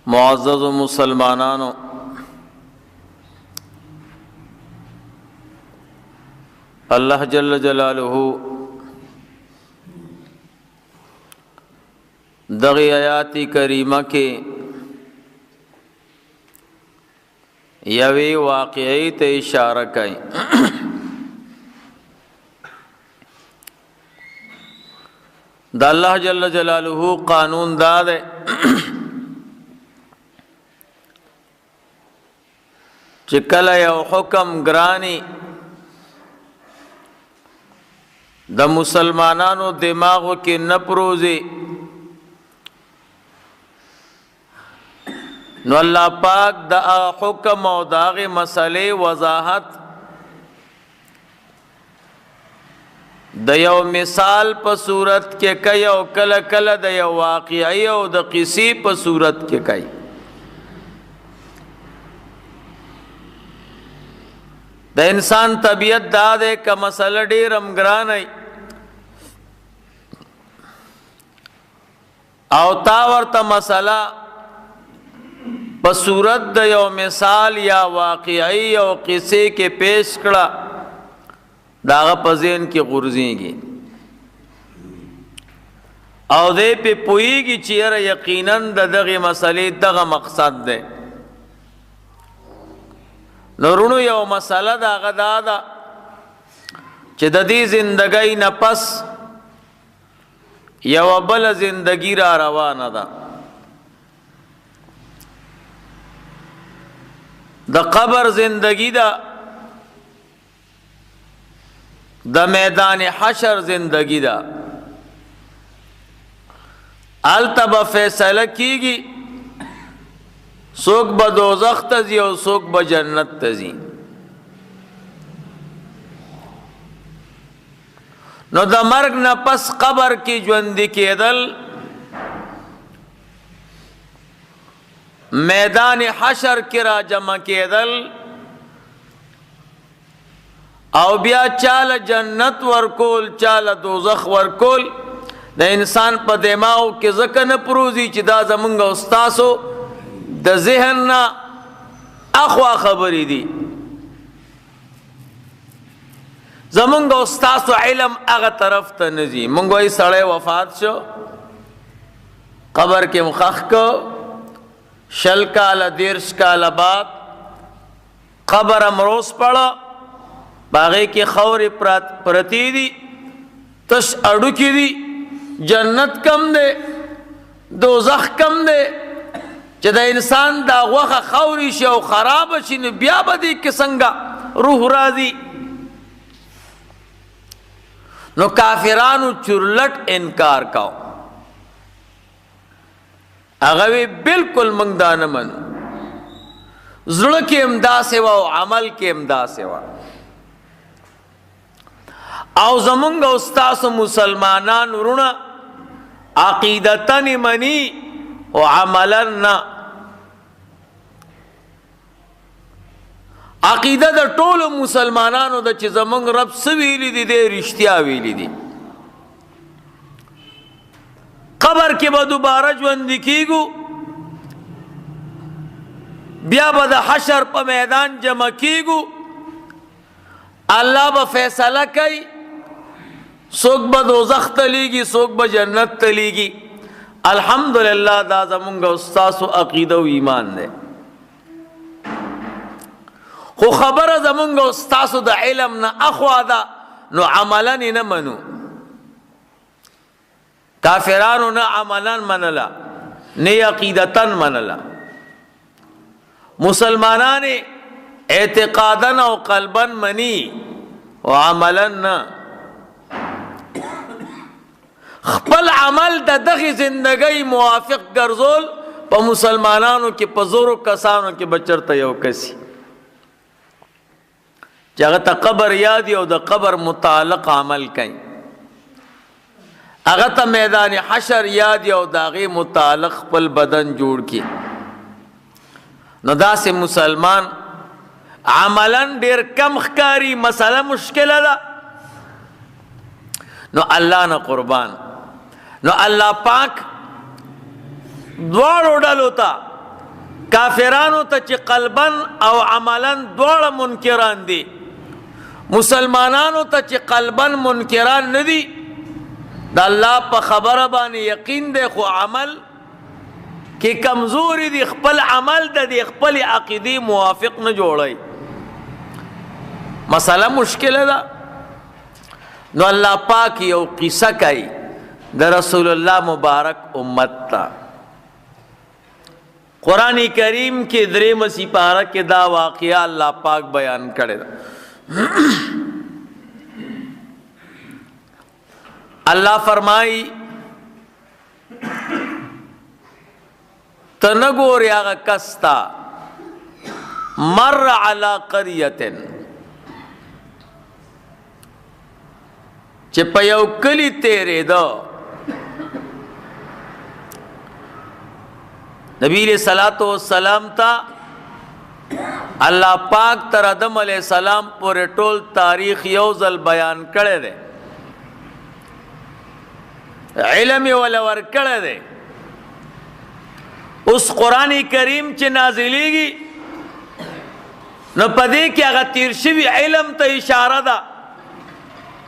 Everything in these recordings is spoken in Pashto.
معزز مسلمانانو، اللہ جل جلالہ دغی آیاتی کریمہ کے یوی واقعی تے اشارہ کئی دا اللہ جل جلالہ قانون دا دے چکل یو حکم گرانی دا مسلمانانو دماغو کی نپروزی نو اللہ پاک دا حکم او داغی مسئلے وضاحت دا یو مثال پا صورت کے کئی او کل کل دا یو واقعی او دا قصی پا صورت کے کئی دا انسان طبیعت دا دے کا مسئلہ دیر امگران ہے او تاورتا مسئلہ پا صورت دا یو مثال یا واقعی او قصے کے پیش کڑا داغا پا ذہن کی غرزیں گی او دے پہ پوئی گی چیر یقیناً دا دغی مسئلے دغا مقصد دے نورونو یو مسئلہ داغا دادا چی دا دی زندگی نپس یو بل زندگی را روانا دا دا قبر زندگی دا میدان حشر زندگی دا التبا فیصلہ کی گی سوک با دوزخ تزی اور سوک با جنت تزی نو دا مرگ نا پس قبر کی جوندی کیدل میدان حشر کی را جمع کیدل او بیا چال جنت ورکول چال دوزخ ورکول دا انسان پا دماغو کی زکن پروزی چی دا زمانگا استاسو دا ذہن نا اخوا خبری دی زمانگا استاسو علم اغا طرف تا نزی منگو ای سڑے وفات شو قبر کے مخخ کو شل کالا دیرش کالا بعد قبر امروز پڑا باغی کی خور پرتی دی تش اڑو کی دی جنت کم دے دوزخ کم دے چہ دا انسان دا وخ خوری شی او خراب شی نو بیا بدی کسنگا روح راضی نو کافرانو چرلٹ انکار کاؤ اغوی بالکل منگ دا نمن زڑ کے امدا سوا و عمل کے امدا سوا او زمونگ استاس مسلمانان رونا عقیدتن منی و عملن نا عقیدت دا طول مسلمانانو دا چی زمونگ رب سویلی دی دے رشتیا ویلی دی قبر کے با دوبارہ جوندی کی گو بیا با دا حشر پا میدان جمع کی گو اللہ با فیصلہ کئی سوک با دوزخ تلیگی سوک با جنت تلیگی الحمدللہ دا زمونگا استاس و عقیدہ و ایمان دے خو خبر زمونگا استاس و دا علم نا اخوا دا نو عملانی نمنو کافرانو نا عملان منلا نی عقیدتن منلا مسلمانان اعتقادن و قلبن منی و عملن نا خپل عمل د دغی زندگی موافق گرزول پا مسلمانانو کی پا زورو کسانو کی بچرتا یو کسی چاگتا قبر یادی او دا قبر متعلق عمل کئی اغتا میدان حشر یادی او داغی متعلق پل بدن جوڑ کی نو دا سے مسلمان عملاً دیر کم خکاری مسئلہ مشکل دا نو اللہ نا قربان نو اللہ پاک دوارو ڈالو تا کافرانو ته چې قلبا او عملا دواړه منکران دي، مسلمانانو ته چې قلبا منکران نه دي، د الله په خبره باندې یقین دی خو عمل کې کمزوري دي، خپل عمل د خپل عقیدې موافق نه جوړي. مسله مشکله ده. نو الله پاک یو قصه کوي د رسول الله مبارک امت ته. قرآن کریم کې 3 سپاره کې دا واقعہ الله پاک بیان کړی ده. اللہ فرمائی تنگوری آغا کستا مر علی قریتن چه پیو کلی تیرے دو. نبی علیہ السلام تا اللہ پاک تر آدم علیہ السلام پورے ټول تاریخ یوزل بیان کړی دی، علم ولا ور کړی دی. اوس قرآن کریم چې نازلیږي نو پدې کې هغه تیر شوي علم ته اشاره ده.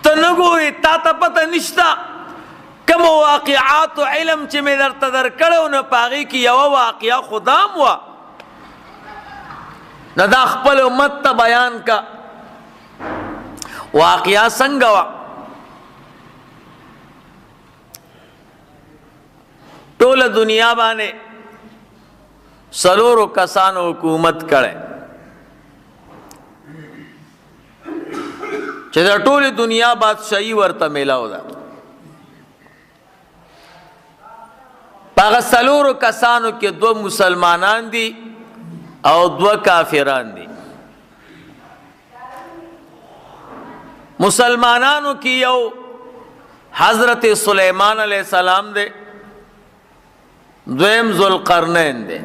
ته نه ګورې، تا ته پته نشته کوم واقعات او علم چې مې درته درکړی نو په هغې کې یوه واقعه خو دا هم وه. نو دا خپل امت ته بیان کا واقعه څنګه وه. ټوله دنیا باندې 4 کسانو حکومت کړی چې د ټولې دنیا بادشاہي ورته میلاو ده. په هغه 4 کسانو کې 2 مسلمانان دي او 2 کافران دي. مسلمانانو کې یو حضرت سلیمان علیہ السلام دے، دویم ذوالقرنین دے.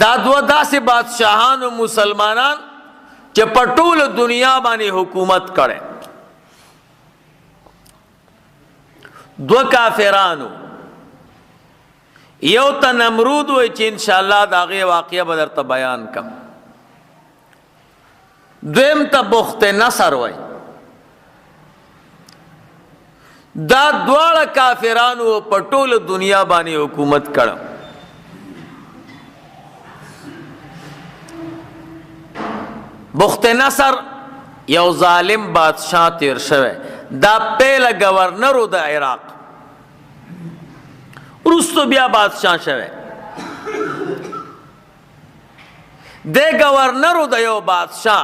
دا 2 داسې بادشاہان و مسلمانان چې په ټوله دنیا باندې حکومت کړي. 2 کافرانو، یو ته نمرود وای چې انشاءاللہ دا غي واقعه به درته بیان کم. دویم ته بخت نصر وای. دا دواړه کافرانو په ټوله دنیا باندې حکومت کړه. بخت نصر یو ظالم بادشاہ تیر شوه، دا پہلا گورنرو د عراق، رستو بیا بادشاہ شوه. دے گورنرو د یو بادشاہ،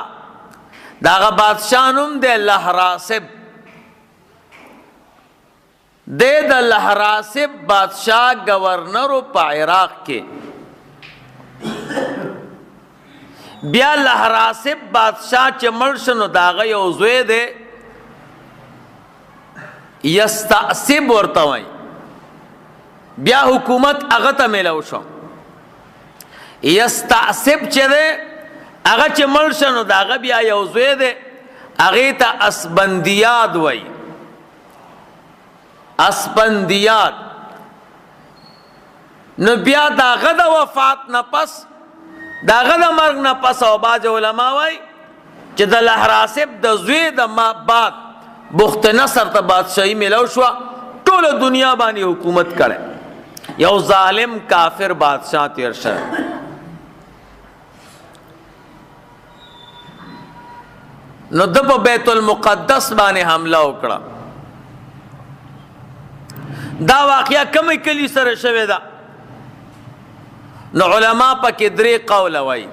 داغه بادشاہ نوم د لهراسب. دے د لهراسب بادشاہ گورنرو په عراق کې. بیا لهراسب بادشاہ چې مړ شو نو داغه یو زوی دی یستعصب ورته وایي، بیا حکومت هغه ته میلاو شو. یستعصب چې دی هغه چې مړ شو نو داغه بیا یو زوی دی هغې ته اسبندیاد وایي. اسپندیاد. نو بیا داغه د وفات نه پس، داغه د مرګ نه پس او باج علما وای چې د لهراسب د زوی د ما بعد بخت نصر ته بادشاہي میلاو شو، ټوله دنیا باندې حکومت کړي. یو ظالم کافر بادشاہ تیر شوی. نو د په بیت المقدس باندې حمله وکړه. دا واقعیا کومې کلی سره شوې ده؟ نو علماء پکې 3 قول وایي.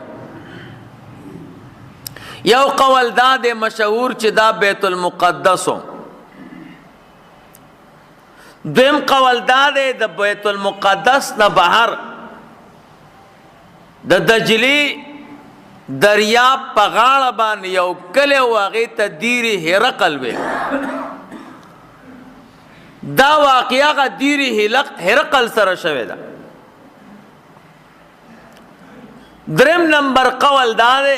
یو قول دا د مشهور چې دا بیت المقدس و. دویم قول دا د بیت المقدس نه بهر د دجلی دریاب په غاړه باندې یو کلی و، هغې ته دیر هرقل وی. دا واقعه هغه دیر هرقل سره شوې ده. 3 نمبر قول دا دی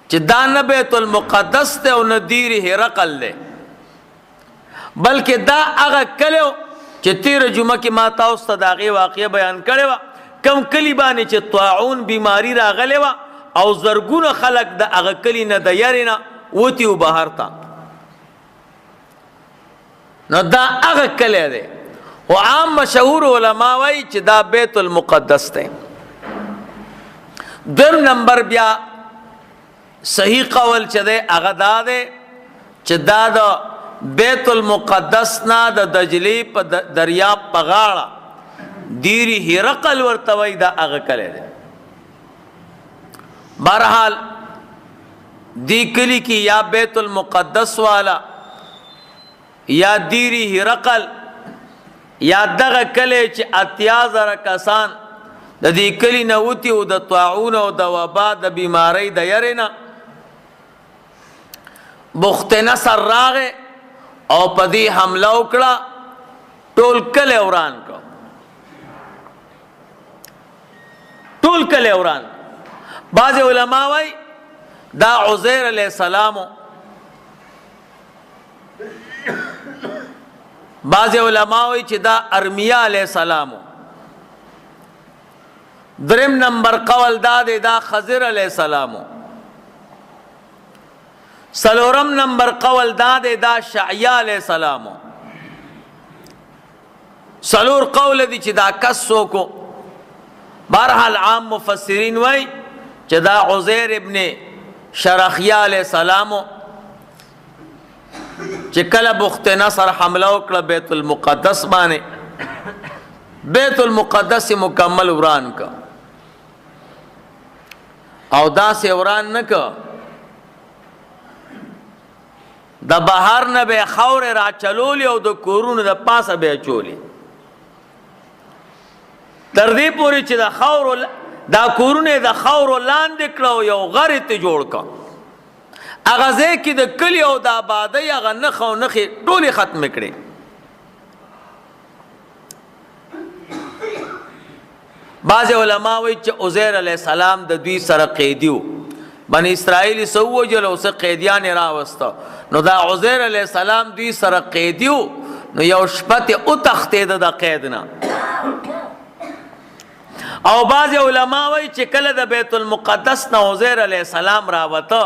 چې دا نه بیت المقدس ته او نه دیر هرقل دی، بلکې دا هغه کلی چې تیر جمعه کې ما تاسو ته د هغې واقعه بیان کړې وه کم کلي باندې چې طاعون بیماري راغلې وه او زرګونه خلک د هغه کلي نه د یرې نه وتي و بهر ته نو دا هغه کلی دی خو عام مشهور علما وایي چې دا بیت المقدس دی دویم نمبر بیا صحیح قول چې دی هغه دا دی چې دا د بیت المقدس نه د دجلې په دریاب په غاړه دیری هرقل ورته وایي دا هغه کلی دی بہرحال دی کلی کی یا بیت المقدس والا یا دیری هرقل یا دغه کلی چې 80,000 کسان د دې کلی نه وتي او د طاعون او د وبا د بیماری د یرې نه بخت نصر راغې او په دې حمله وکړه ټول کلی وران کړ ټول کلی وران بعض علما وایي دا عزیر علیہ السلام بعض علما وایي چې دا ارمیا علیہ السلام دریم نمبر قول دا دی دا خضر علیہ السلام سلورم نمبر قول دا دی دا شعیا علیہ السلام سلور قول دی چې دا کس څوک بہرحال عام مفسرین وایي چې دا عزیر ابن شرخیہ علیہ السلام چې کله بخت نصر حمله وکړه بیت المقدس باندې بیت المقدس مکمل وران کا او داسې وران نه کا د بهر نه به خاورې را چلولې او د کورونو د پاسه به چولې تر دې پورې چې د خاورو دا کورونه د خاورو لاندې کړه یو غرې ته جوړ کا هغه ځای کې د کلي او د آبادۍ هغه نښه او نښې ټولې ختمې کړې بعض علما وایي چې عزیر علیہ السلام د دوی سره قیدي و بني اسرائیل یې څه ووژل او څه قیدیان یې راوسته نو دا عزیر علیہ السلام دوی سره قیدي و نو یو شپه ته وتښتېده د قید نه او بعض علما وایي چې کله د بیت المقدس نه عزیر علیہ السلام راوته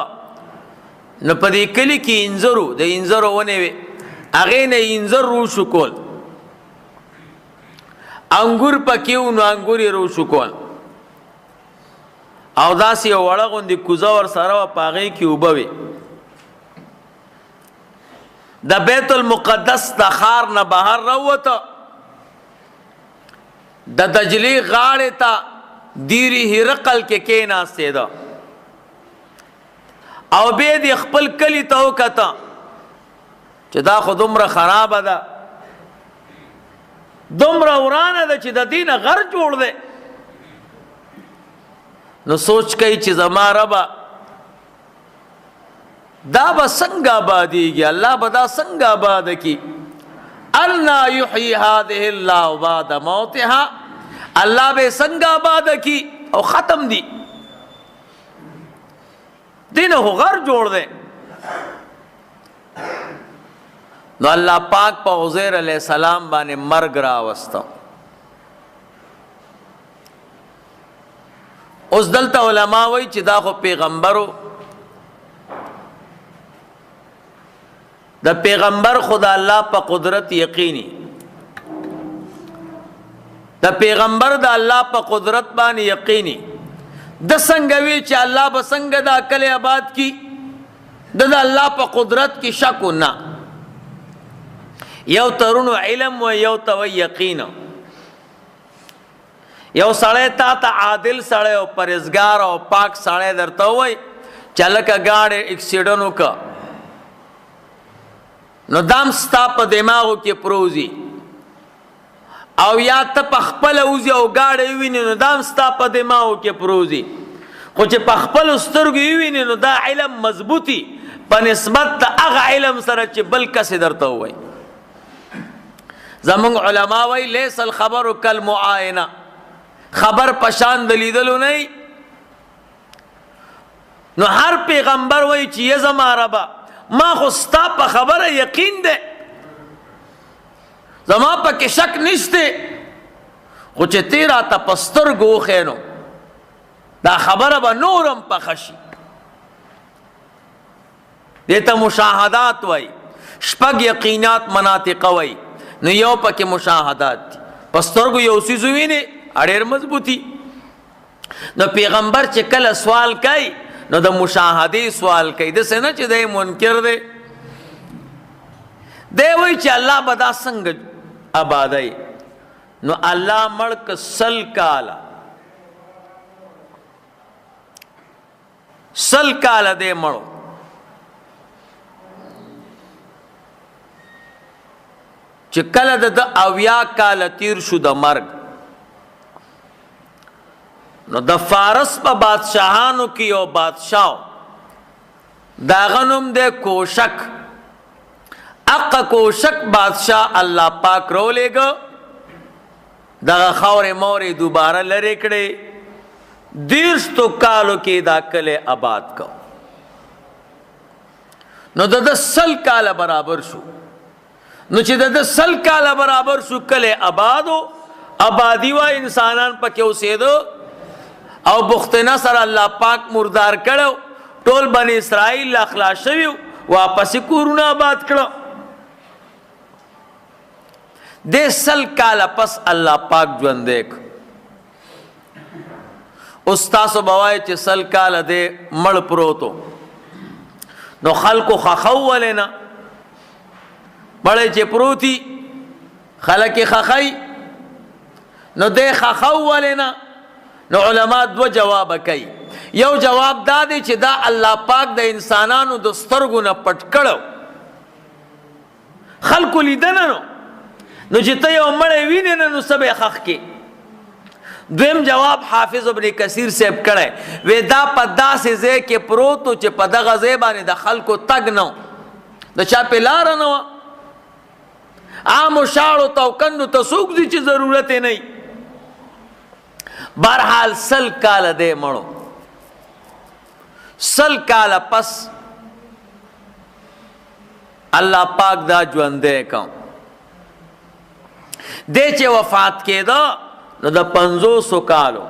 نو په دې کلي کې انځرو د انځرو ونې وې هغې نه انځر روشو کول انګور پکې و نو انګور یې روشو کول او داسې یو وړه غوندې کوزه ورسره وه په هغې کې اوبه وې د بیت المقدس د ښار نه بهر راووته د دجلې غاړې ته دیری هرقل کې کېناستېده او بیا دې خپل کلي ته وکته چې دا خو دومره خرابه ده دومره ورانه ده چې د دې نه غر جوړ دی نو سوچ کوي چې زما ربه دا به څنګه آبادېږي الله به دا څنګه آباده کړي انا یحیی هذه الله بعد موتها الله به څنګه آباده کړي او ختم دي دین هو غر جوړ دی نو الله پاک په عزیر علیہ السلام باندې مرګ راوسته اوس دلته علما وایي چې دا خو پیغمبرو د پیغمبر خدا الله په قدرت یقیني د پیغمبر د الله په قدرت باندې یقیني د څنګه وی چې الله به څنګه دا کلی آباد کی د الله په قدرت کې شک نه یو ترونو علم و یو تو یقین یو سړی تا ته عادل سړی او پرهیزګار او پاک سړی درته وای چې لکه گاډي اکسیډنټ وکړه نو دام ستا په دماغو کې پروزي او یا ته په خپل اوزي او گاډي ویني نو دام ستا په دماغو کې پروزي خو چې په خپل سترګو ویني نو دا علم مضبوطي په نسبت د هغه علم سره چې بل کس درته وای زمونږ علما وای لیس الخبر کالمعاینه خبر پشان د لیدلو نه نو هر پیغمبر وای چې یې زما ربا ما خو ستا په خبره یقین ده زما پکې شک نشته، خو چې تی راته په سترګو وښې نو دا خبره به نورم پخه شي. دې ته مشاهدات وایي، شپږ یقینات مناطقه وایي. نو یو پکې مشاهدات دي، په سترګو یو څیز ووینې ډېر مضبوطي. نو پیغمبر چې کله سوال کوي نو د مشاهدې سوال کوي، داسې نه چې دی منکر دی. دی وایي چې الله به دا څنګه آبادوي. نو الله مړ که 100 کاله 100 کاله دی مړو، چې کله د 80 کاله تیر شو د مرګ، نو د فارس په بادشاهانو کې یو بادشاه داغه نوم دی کوشک. اقا کوشک بادشاہ الله پاک رو لېږه، دغه خاورې مورې دوباره لرې کړې، 30 کالو کې دا کلی آباد کو. نو د 100 کاله برابر شو. نو چې د 100 کاله برابر شو کلی آبادو، آبادی وا انسانان پکې اوسېدو، او بخت نصر الله پاک مردار کړو، ټول بنی اسرائیل اخلاص شویو، واپس کورونه آباد کړو. د 100 کاله پس الله پاک ژوندې کړ. اوس تاسو به وایئ چې 100 کاله دی مړ پروتو، نو خلکو خخو ولې نه؟ مړی چې پروتي خلک یې خخی، نو دی خخو ولې نه؟ نو علما 2 جواب کوي. یو جواب دا دی چې دا الله پاک د انسانانو د سترګو نه پټ کړو، خلکو لیدنه نو چې ته یو مړی وینې نه نو څه به یې خښ کې. دویم جواب حافظ ابن کثیر صاحب کړی، وی دا په داسې ځای کې پروت و چې په دغه ځای باندې د خلکو تګ نه و، د چا پې لاره نه وه، عامو شاړو ته او کندو ته څوک ځي چې ضرورت یې نه وي. بهرحال 100 کاله دی مړو. 100 کاله پس الله پاک دا ژوندی کړ. دی چې وفات کېده نو د 500 کالو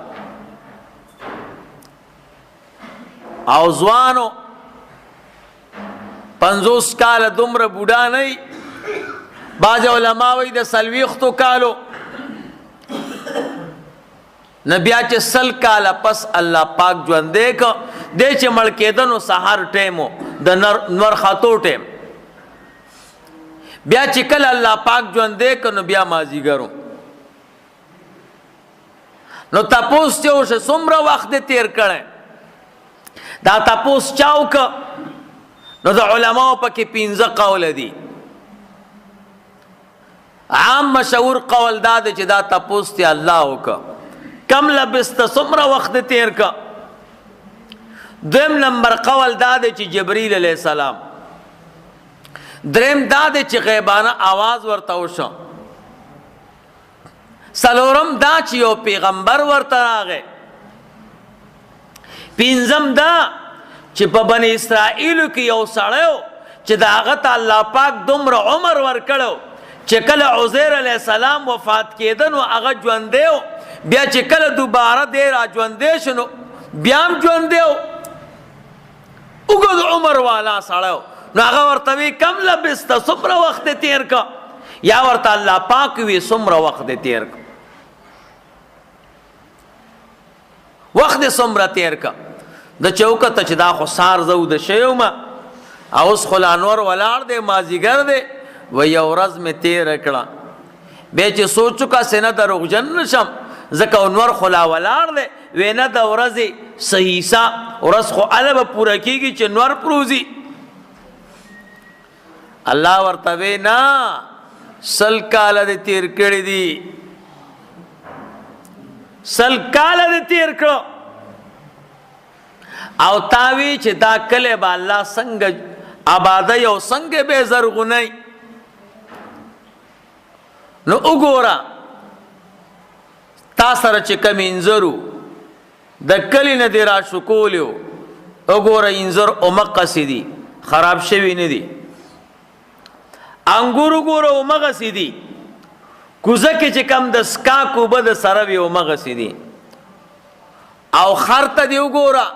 او ځوانو 50 کاله دومره بوډا نه وي، بعض علما وایي د 40 کالو. نو بیا چې 100 کاله پس الله پاک ژوندی کړ. دی چې مړ کېده نو سهار ټیم و، د نور خطو ټیم. بیا چې کله الله پاک ژوندی کړ نو بیا مازدیګر و. نو تپوس چې وشو څومره وخت دې تیر کړی؟ دا تپوس چا وکړ؟ نو د علماو پکې 15 قوله دي. عام مشهور قول دا دی چې دا تپوس ته الله وکړه، کم لبست څومره وخت دې تیر کړ؟ دویم نمبر قول دا دی چې جبرئیل علیہ السلام. دریم دا دی چې غیبانه آواز ورته وشو. څلورم دا چې یو پیغمبر ورته راغی. پنځم دا چې په بني اسرائیلو کې یو سړی و چې د هغه ته الله پاک دومره عمر ورکړو چې کله عزیر علیه السلام وفات کېده نو هغه ژوندی و، بیا چې کله دوباره دی را ژوندی شو نو بیا هم ژوندی و، اوږد عمر والا سړی و. نو هغه ورته وی کم لبسته، څومره وخت دې تیر که؟ یا ورته الله پاک وی څومره وخت دې تیر که، وخت دې څومره تیر که؟ د چوکته چې دا خو سار زه وده شوی ومه، اوس خو لا نور ولاړ دی، مازدیګر دی. و یو ورځ مې تیره کړه. بیا چې سوچ وکړه چې نه دروغجن نه شم، ځکه نور خو لا ولاړ دی. وی نه د ورځې څه حصه، ورځ خو هله به پوره کېږي چې نور پروزي. الله ورته وی نه، 100 کاله دې تیر کړي دي، 100 کاله دې تیر کړو. او تاوی چې دا کلی به الله څنګه آبادوي او څنګه به زرغونوي. نو وګوره تا سره چې کوم انځر و د کلي نه دې راشکولي و، وګوره انځر همقسې دي، خراب شوي نه دي. انګور وګوره همغسې دي، کوزه کې چې کم د سکا کوبه د سره وي همغسې دي. او خر ته دې وګوره،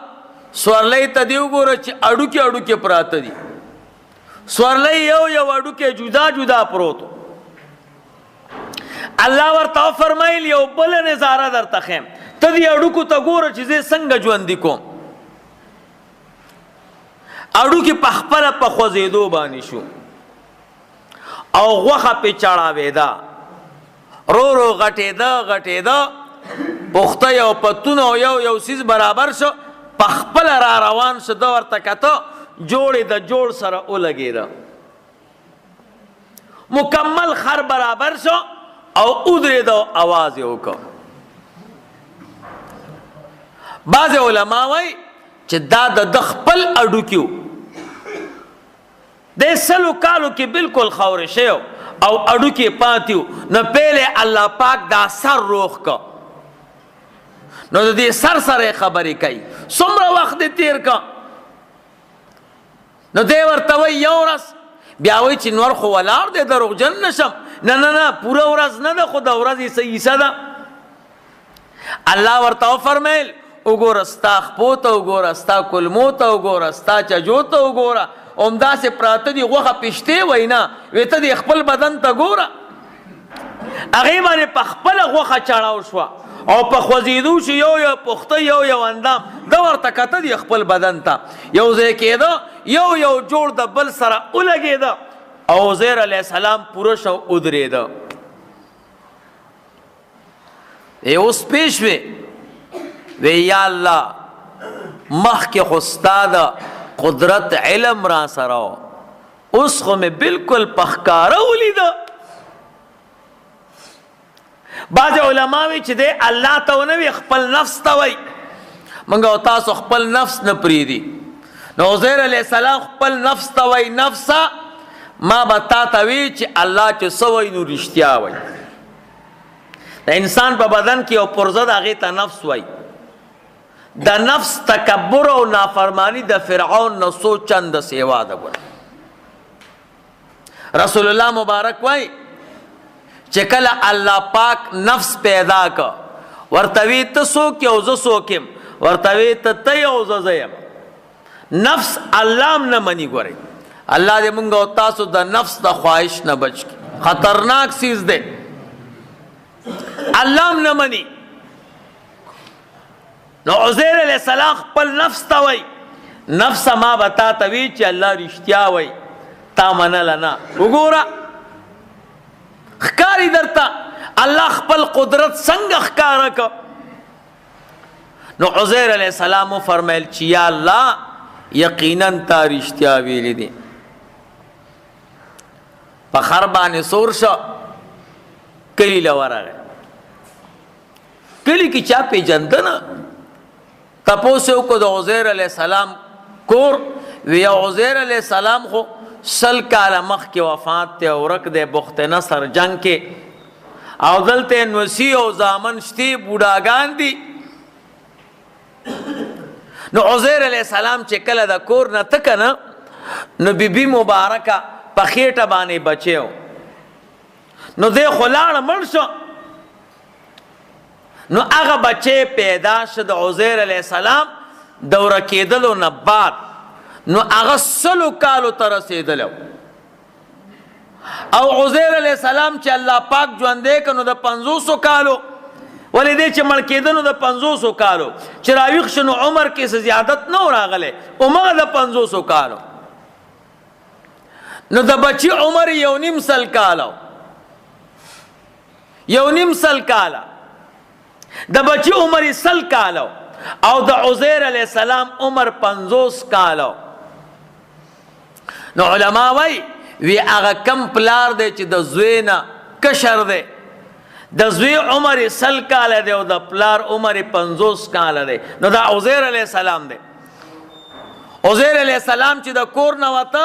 سورلی ته دې وګوره چې اډوکې اډوکې پراته دي. سورلی یو یو اډوکې جدا جدا پروتو. الله ورته فرمایل یو بل نظاره درته ښیم، ته دې اډوکو ته ګوره چې زه څنګه ژوندي کوم. اډوکې په خپله په خوځېدو باندې شو او غوښه پې چړاوېده، رو رو غټېده پخته یو پتون او یو سیز برابر شو، په خپله را روان شو. ده ورته کته جوړې د جوړ سره ولګېده. مکمل خر برابر شو او ودرېده او اواز یې وکړ. بعضې علما وایي چې دا د خپل اډوکي و. د 100 کالو کې بالکل خاورې شوی او اډوکې پاتې و. نو پهلې الله پاک دا سر روغ که، نو د دې سر سره خبرې کوي څومره وخت دې تیر که. نو دی ورته وایي یو ورځ. بیا وایي چې نور خو ولاړ دی دروغجن نشم. نه پوره ورځ نه ده، خو د ورځې څه حصه ده. الله ورته وفرمیل وګوره ستا خپو ته وګوره، ستا کلمو ته وګوره، ستا چجو ته وګوره، همداسې پراته دي غوښه پشتې وایي نه، وی ته دې خپل بدن ته ګوره. هغې باندې په خپله غوښه چړاو شوه او په خوځېدو شو، یو پخته یو اندام. ده ورته کته دي خپل بدن ته یو ځای کېده، یو جوړ د بل سره ولګېده او عزیر علیه السلام پوره شو ودرېده. اوس پېښ وې وی یا الله مخکې خو ستا د قدرت علم را سره و، اوس خو مې بالکل په ښکاره ولیده. بعض علما وی چې دی الله ته ونه وي خپل نفس ته وی. موږ او تاسو خپل نفس نه پرېږدي. نو عزیر علیه السلام خپل نفس ته وی نفسه ما به تا ته وی چې الله چې څه وی نو رښتیا وی. د انسان په بدن کې یو پرزه د هغې ته نفس وی. د نفس تکبر او نافرمانی د فرعون نه څو چنده سیوا ده. رسول الله مبارک وی چې کله الله پاک نفس پیدا که ورته وی ته څوک یې او زه څوک یم، ورته وی ته ته یې او زه یم. نفس الله هم نه مني. ګورئ الله دې مونږ او تاسو د نفس د خواهش نه بچ کړي. خطرناک چیز دی، الله هم نه مني. نو عزیر علیہ السلام خپل نفس ته وی نفس ما به تا ته وی چې الله رښتیا وی، تا منله نه. وګوره ښکاري درته الله خپل قدرت څنګه ښکاره که. نو عزیر علیہ السلام فرمیل چې یا الله یقینا تا رښتیا ویلی دي. په خر باندې سور شو، کلي له ورغی. کلي کې چا پیژنده نه. تپوس یې وکړو د عزیر علیہ السلام کور. وی عزیر علیہ السلام خو 100 کاله مخکې وفات دی او ورک دی بخت نصر جنگ کې، او دلته نوسی او زامن شتي بوډاګان دي. نو عزیر علیہ السلام چې کله د کور نه تکه نه، نو بیبي مبارکه په خېټه باندې بچی و. نو دی خو لاړه مړ شو. نو هغه بچی پیدا شو د عزیر علیہ السلام د ورکېدلو نه بعد. نو هغه 100 کالو ته رسېدلی او عزیر علیہ السلام چې الله پاک ژوندی که نو د 500 کالو، ولې دی چې مړ کېده نو د 500 کالو، چې راویښ شو نو عمر کې څه زیادت نه و راغلی، همغه د 500 کالو. نو د بچي عمر 1.5 کاله، 1.5 کاله، د بچي عمر 100 کاله او د عزیر علیہ السلام عمر 50 کاله. نو علما وی هغه کم پلار دی چې د زوی نه کشر دی، د زوی عمر 100 کاله دی او د پلار عمر 50 کاله دی. نو دا عزیر علیہ السلام دی. عزیر علیہ السلام چې د کور نه وته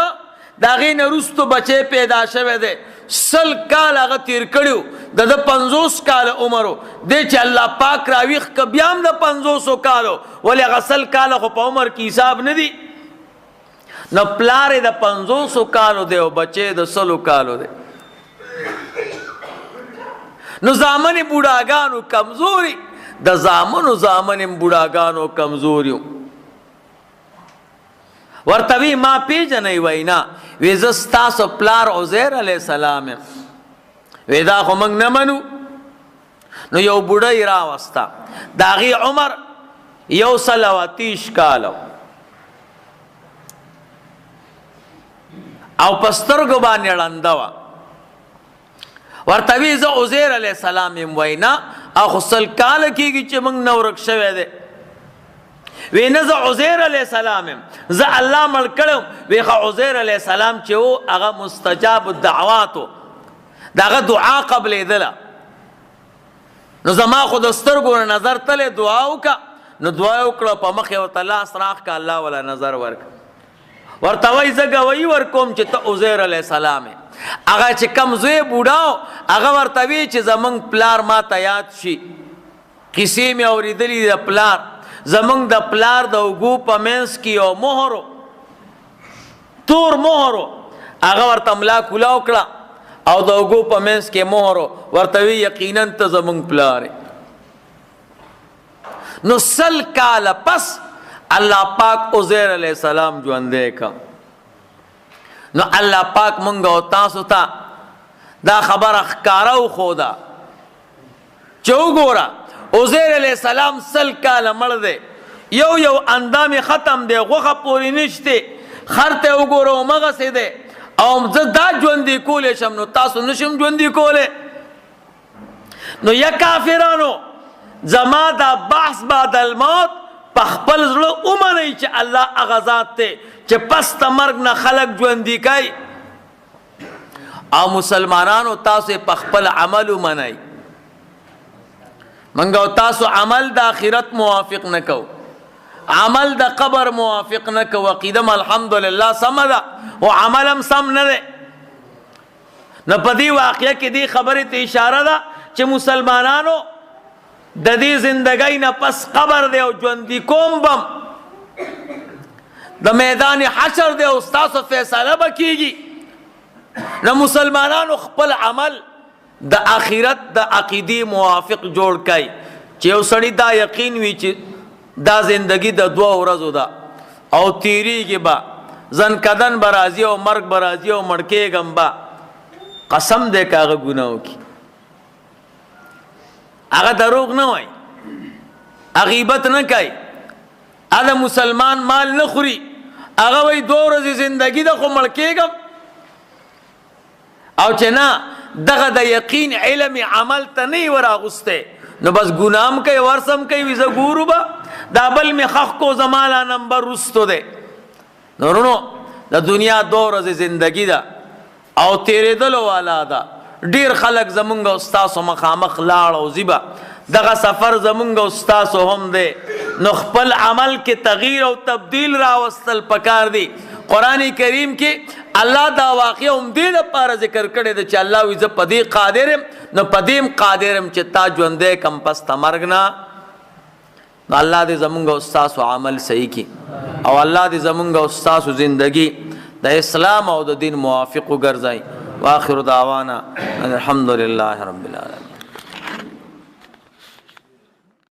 د هغې نه وروستو بچی پیدا شوی دی. 100 کال هغه تیر کړي، د 50 کاله عمر و. دی چې الله پاک راویښ که بیا هم د 500 کالو، ولې هغه 100 کاله خو په عمر کې حساب نه دي. نو پلار یې د 500 کالو دی او بچی د 100 کالو دی. نو زامن بوډاګانو کمزوري د زامنو بوډاګانو کمزوري ورته وی ما پیژنې وینا وی زه ستاسو پلار عزیر علیه السلام یم وی دا خو موږ نه منو نو یو بوډۍ راوسته د هغې عمر 130 کاله او په سترګو باندې ړنده وه ورته وی زه عزیر علیه السلام یم وینا او خو 100 کاله کېږي چې موږ نه ورک شوی دی وی نه زه عزیر علیه السلام یم زه الله مړ کړی وی خو عزیر علیه السلام چې و هغه مستجاب الدعواتو د هغه دعا قبلېدله نو زما خو د سترګو نه نظر تلی دعا وکړه نو دعا یې وکړه په مخ یې ورته لاس راښکه الله وله نظر ورکړه ورته وایي زه ګویي ورکوم چې ته عزیر علیه السلام یې هغه چې کم زوی بوډا و هغه ورته وی چې زمونږ پلار ما ته یاد شي کیسې مې اورېدلي د پلار زمونږ د پلار د اوږو په منځ کې یو مهر تور مهر هغه ورته ملا کولا وکړه او د اوږو په منځ کې مهر ورته وی یقینا ته زمونږ پلار نو 100 کاله پس الله پاک عزیر علیه السلام ژوندی کړ نو الله پاک مونږ او تاسو ته دا خبره ښکاره وښوده چې وګوره عزیر علیه السلام 100 کاله مړ دی یو اندام ختم دی غوښه پورې نشته خر ته وګوره همغسې دی او زه دا ژوندي کولی شم نو تاسو نشم ژوندي کولی نو یا کافرانو زما دا بحث بعد الموت په خپل زړه ومنئ چې الله هغه ذات دی چې پس د مرګ نه خلک ژوندي کوي او مسلمانانو تاسو په خپل عمل ومنئ موږ او تاسو عمل د آخرت موافق نه کوو عمل د قبر موافق نه کوو عقیده م الحمدلله سمه ده او عمل هم سم نه دی نو په دې واقعه کې دې خبرې ته اشاره ده چې مسلمانانو د دې زندګۍ نه پس قبر دی او ژوندي کوم بم د میدان حشر دی او ستاسو فیصله به کېږي نو مسلمانانو خپل عمل د آخرت د عقیدې موافق جوړ کړئ چې یو سړي دا یقین وي چې دا زندگی د 2 ورځو ده او تیریږي به زنکدن به راځي او مرګ به راځي او مړ کېږم به قسم دی که هغه ګناه وکړي هغه دروغ نه وایي غیبت نه کوي هغه مسلمان مال نه خوري هغه وایي 2 ورځې زندگی ده خو مړ کېږم او چې نه دغه د یقین علم عمل ته نه یې وراغوستی نو بس ګناه هم کوي ورسم کوي وي زه ګورو به دا بل مې خښ کو زما لا نمبر رستو دی نو ورونو د دنیا 2 ورځې زندگی ده او تیرېدلو والا ده ډیر خلک زمونږ او ستاسو مخامخ لاړ او ځي به دغه سفر زمونږ او ستاسو هم دی نو خپل عمل کې تغییر او تبدیل راوستل پکار دی قرآن کریم کې الله دا واقعه هم دې دپاره ذکر کړی ده چې الله وایي زه په دې قادر یم نو په دې هم قادر یم چې تا ژوندی کم پس د مرګ نه نو الله دې زمونږ او ستاسو عمل صحیح کړي او الله دې زمونږ او ستاسو زندگی د اسلام او د دین موافق وګرځوي واخر دعوانا الحمد لله رب العالمين.